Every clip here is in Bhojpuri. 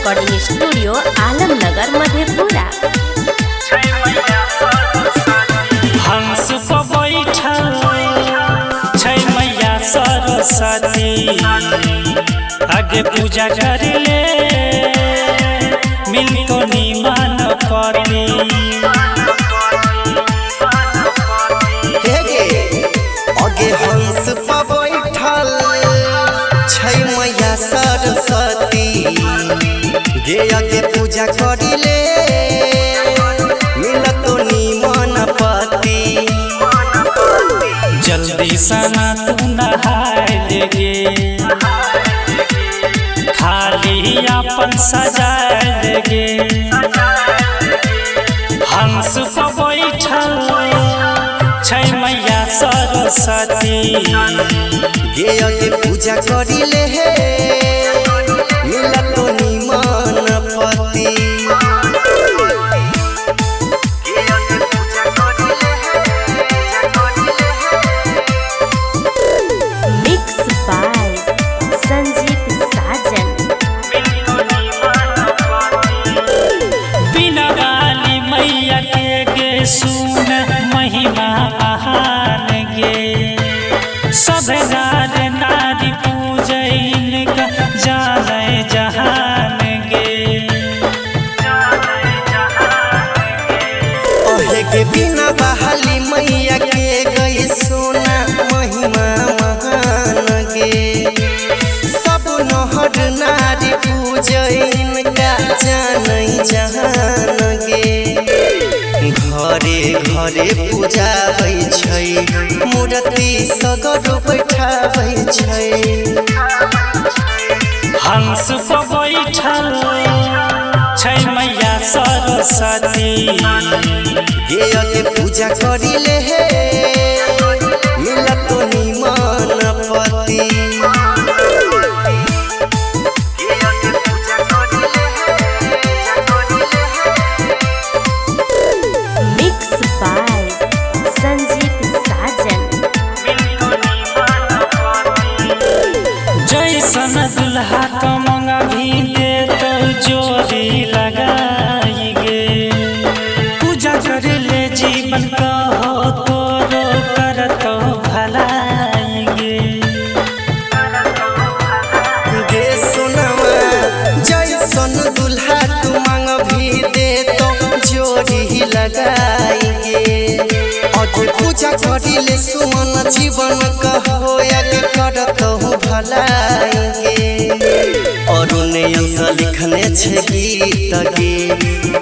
Recording studio Alamnagar Madhepura. हंस पर बैठल छै मैया सरस्वती, आगे पूजा कर ले मिलतो निमन पति। आगे हंस पर बैठल छै मैया सरस्वती, गे आगे पूजा कर ले मिलतो निमन पति। जल्दी सना तू नहाय लेगे, खाली अपन सजाय लेगे। हंस पर बैठल छै मैया सरस्वती, गे आगे पूजा कर ले मिलतो निमन पति। मिक्स बाय संजीत साजन। बिना वाली मैया के गे सुन महिमा महान गे, सब नार नारी पूजन का जाने जहान गे। ओहे के बिना बहाली मैया के गई सोना महिमा महान गे, सब नहर नारी पूजन का जाने जहान गे। घरे घरे पूजाबै छै, मूर्ति सगर बैठाबै छै। हंस पर बैठल छै मैया सरस्वती, गे आगे पूजा कर ले मिलतो निमन पति। मिक्स बाय संजीत साजन। जैसन दुल्हा तो मंगा भी दे तो जोड़ी लगाई गे। पूजा कर ले जीवन कहो तोरो कर तो भलाई गे। गे सोनवा जैसन दुल्हा तू मांग भी दे तो जोड़ी लगाएंगे। आगे पूजा करी ले सुमन जीवन कहो आगे करत हूँ भलाएंगे। और उन्हें लिखने छे गीत गे,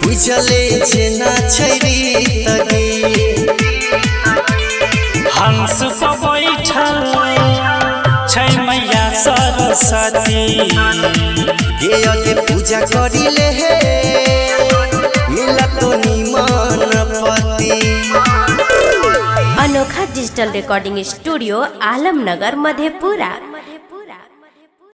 बुझले छे ना छै रीत गे। हंस पर बैठल छै मैया सरस्वती, गे आगे पूजा करी ले मिलतो निमन पति। अनोखा digital recording studio Alamnagar Madhepura.